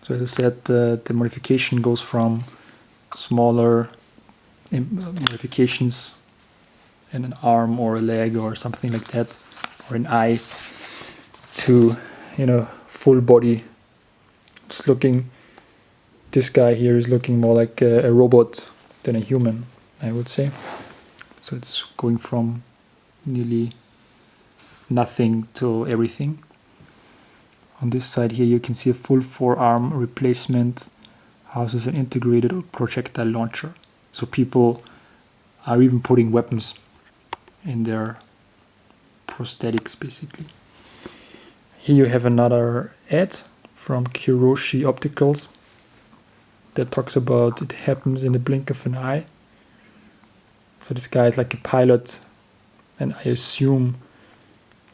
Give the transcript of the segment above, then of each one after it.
So as I said, the modification goes from smaller modifications in an arm or a leg or something like that, or an eye, to, full body. It's looking, this guy here is looking more like a robot than a human, I would say. So it's going from nearly nothing to everything. On this side here you can see a full forearm replacement, houses an integrated projectile launcher. So people are even putting weapons in their prosthetics basically. Here you have another ad from Kiroshi Opticals that talks about it happens in the blink of an eye. So this guy is like a pilot, and I assume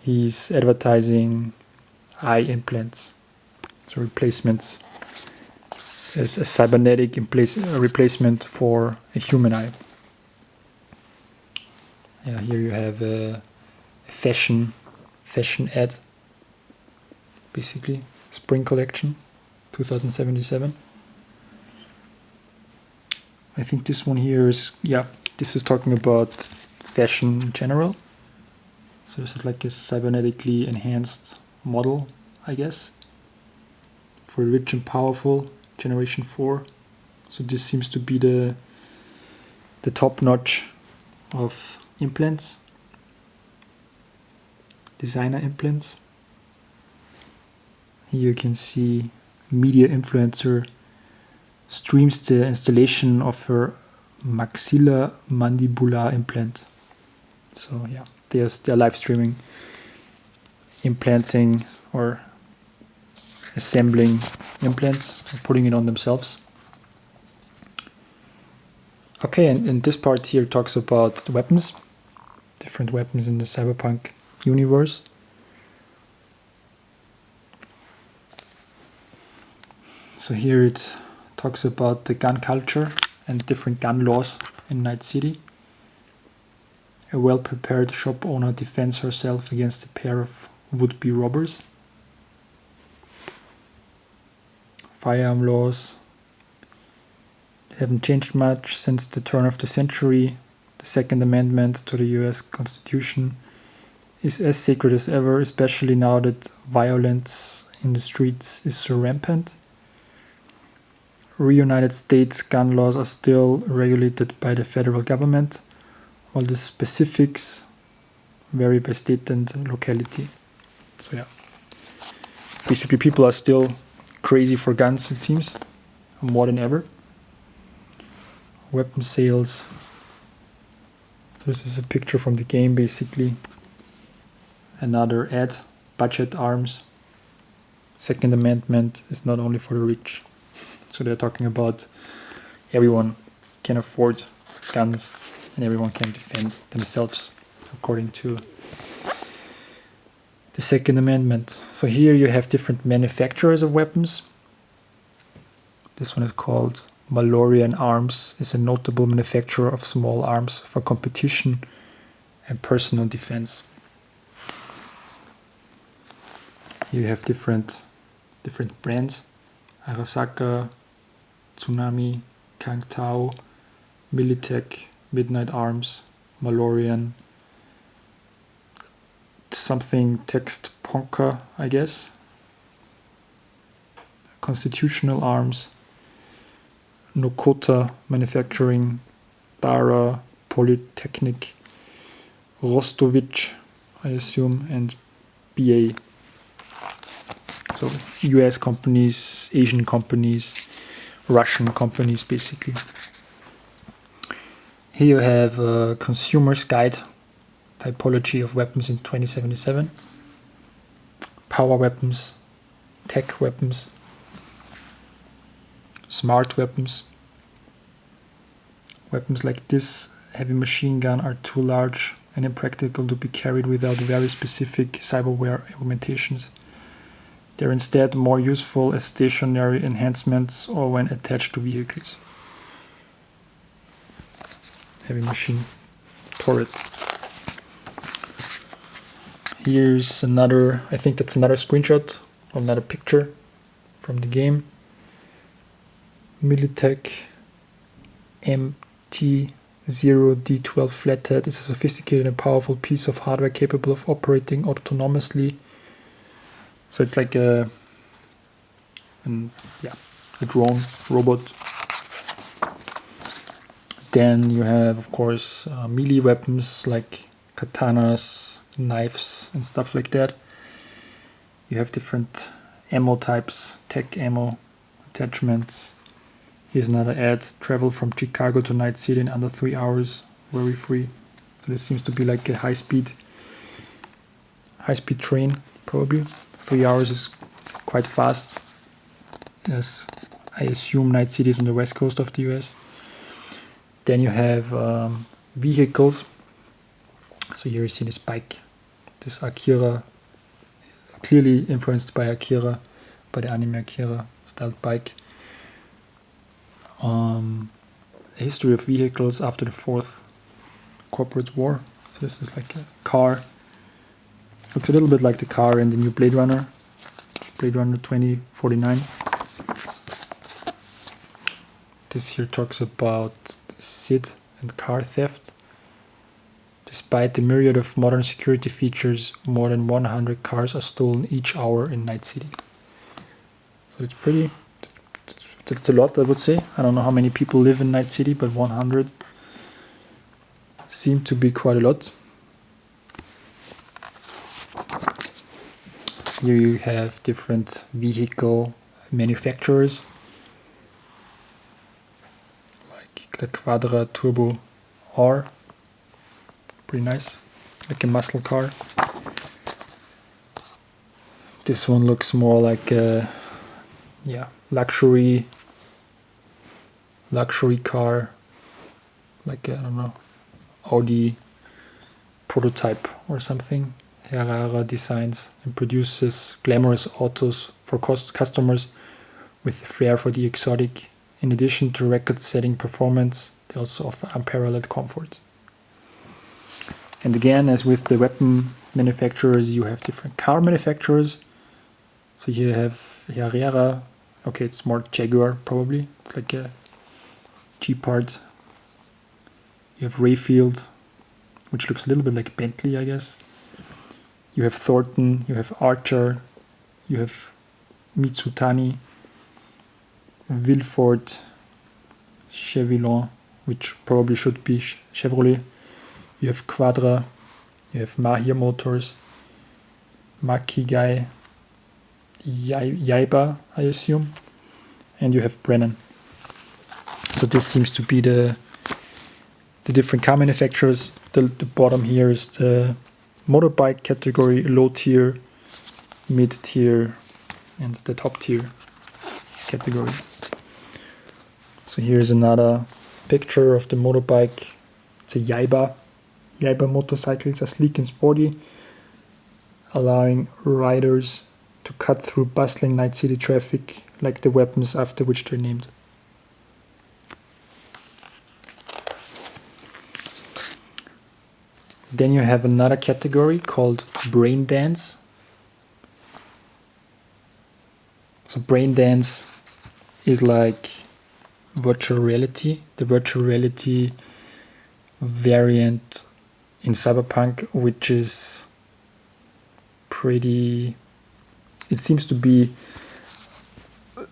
he's advertising eye implants, so replacements, as a cybernetic replacement for a human eye. Yeah, here you have a fashion ad, basically spring collection 2077. I think this one here is, this is talking about fashion in general. So this is like a cybernetically enhanced model, I guess, for rich and powerful generation 4. So this seems to be the top notch of implants, designer implants. Here you can see media influencer streams the installation of her maxilla-mandibular implant. So yeah, they're live streaming, implanting or assembling implants, or putting it on themselves. Okay, and this part here talks about the weapons, different weapons in the cyberpunk universe. So here it talks about the gun culture and different gun laws in Night City. A well-prepared shop owner defends herself against a pair of would-be robbers. Firearm laws haven't changed much since the turn of the century. The Second Amendment to the US Constitution is as sacred as ever, especially now that violence in the streets is so rampant. Reunited States gun laws are still regulated by the federal government, while the specifics vary by state and locality. So yeah, basically people are still crazy for guns, it seems, more than ever. Weapon sales. This is a picture from the game, basically. Another ad, budget arms. Second Amendment is not only for the rich. So they're talking about everyone can afford guns and everyone can defend themselves according to the Second Amendment. So here you have different manufacturers of weapons. This one is called Malorian Arms, is a notable manufacturer of small arms for competition and personal defense. Here you have different brands. Arasaka, Tsunami, Kang Tao, Militech, Midnight Arms, Malorian, something text Ponka, I guess. Constitutional Arms, Nokota Manufacturing, Dara, Polytechnic, Rostovich, I assume, and BA. So US companies, Asian companies, Russian companies, basically. Here you have a consumer's guide, typology of weapons in 2077. Power weapons, tech weapons, smart weapons. Weapons like this heavy machine gun are too large and impractical to be carried without very specific cyberware implementations. They're instead more useful as stationary enhancements or when attached to vehicles. Heavy machine turret. Here's another, I think that's another screenshot of another picture from the game. Militech MT0D12 flathead is a sophisticated and powerful piece of hardware capable of operating autonomously. So it's like a drone robot. Then you have, of course, melee weapons like katanas, knives, and stuff like that. You have different ammo types, tech ammo, attachments. Here's another ad. Travel from Chicago to Night City in under 3 hours, worry-free. So this seems to be like a high-speed train, probably. 3 hours is quite fast, as I assume Night City is on the west coast of the US. Then you have vehicles. So here you see this bike, this Akira, clearly influenced by Akira, by the anime Akira styled bike. A history of vehicles after the Fourth Corporate War. So this is like a car. Looks a little bit like the car in the new Blade Runner 2049. This here talks about SID and car theft. Despite the myriad of modern security features, more than 100 cars are stolen each hour in Night City. So it's pretty, that's a lot, I would say. I don't know how many people live in Night City, but 100 seem to be quite a lot. Here you have different vehicle manufacturers, like the Quadra Turbo R. Pretty nice, like a muscle car. This one looks more like a luxury car, like I don't know, Audi prototype or something. Herrera designs and produces glamorous autos for customers with a flair for the exotic. In addition to record-setting performance, they also offer unparalleled comfort. And again, as with the weapon manufacturers, you have different car manufacturers. So you have Herrera. Okay, it's more Jaguar probably. It's like a G-part. You have Rayfield, which looks a little bit like Bentley, I guess. You have Thornton, you have Archer, you have Mitsutani, Wilford, Chevillon, which probably should be Chevrolet. You have Quadra, you have Mahir Motors, Makigai, Yaiba, I assume, and you have Brennan. So this seems to be the different car manufacturers. The bottom here is the motorbike category, low tier, mid tier, and the top tier category. So here's another picture of the motorbike. It's a Yaiba. Yaiba motorcycles are sleek and sporty, allowing riders to cut through bustling night city traffic like the weapons after which they're named. Then you have another category called brain dance. So brain dance is like virtual reality, the virtual reality variant in Cyberpunk, which is pretty, it seems to be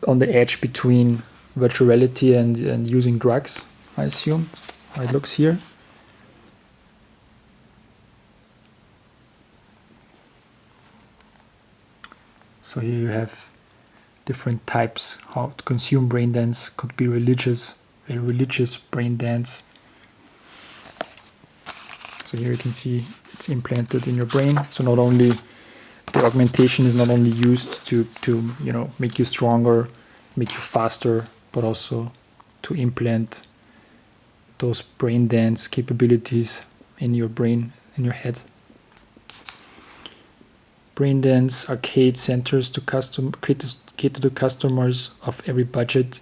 on the edge between virtual reality and using drugs, I assume, how it looks here. So here you have different types how to consume brain dance. Could be religious, a religious brain dance. So here you can see it's implanted in your brain. So not only the augmentation is not only used to make you stronger, make you faster, but also to implant those brain dance capabilities in your brain, in your head. Brain dance arcade centers to cater to customers of every budget,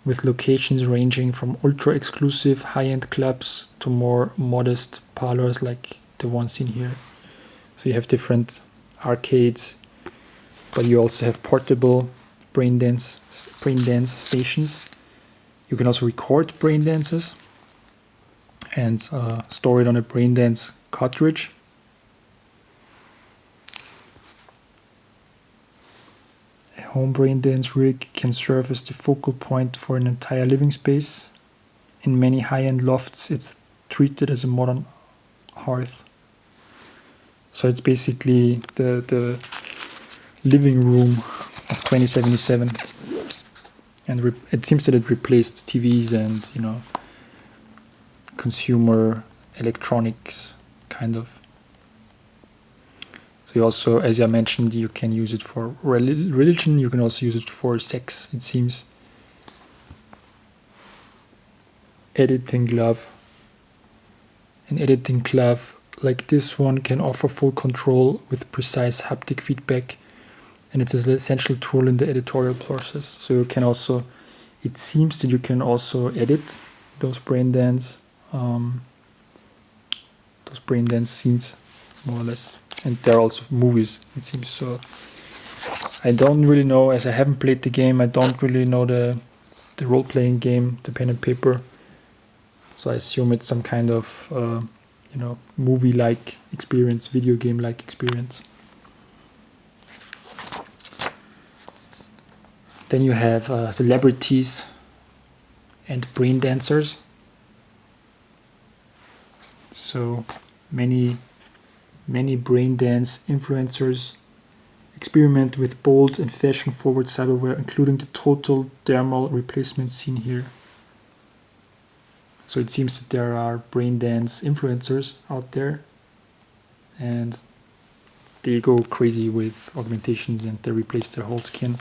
with locations ranging from ultra-exclusive high-end clubs to more modest parlors like the one seen here. So you have different arcades, but you also have portable brain dance stations. You can also record brain dances and store it on a brain dance cartridge. A home brain dance rig can serve as the focal point for an entire living space. In many high-end lofts, it's treated as a modern hearth. So it's basically the living room of 2077. And it seems that it replaced TVs and, you know, consumer electronics, kind of. So you also, as I mentioned, you can use it for religion. You can also use it for sex, it seems. Editing glove. An editing glove like this one can offer full control with precise haptic feedback, and it's an essential tool in the editorial process. So you can also, it seems that you can also edit those brain dance scenes, more or less. And there are also movies, it seems. So I don't really know, as I haven't played the game, I don't really know the role-playing game, the pen and paper. So I assume it's some kind of you know, movie-like experience, video game-like experience. Then you have celebrities and brain dancers. So many brain dance influencers experiment with bold and fashion-forward cyberware, including the total dermal replacement seen here. So it seems that there are brain dance influencers out there, and they go crazy with augmentations and they replace their whole skin.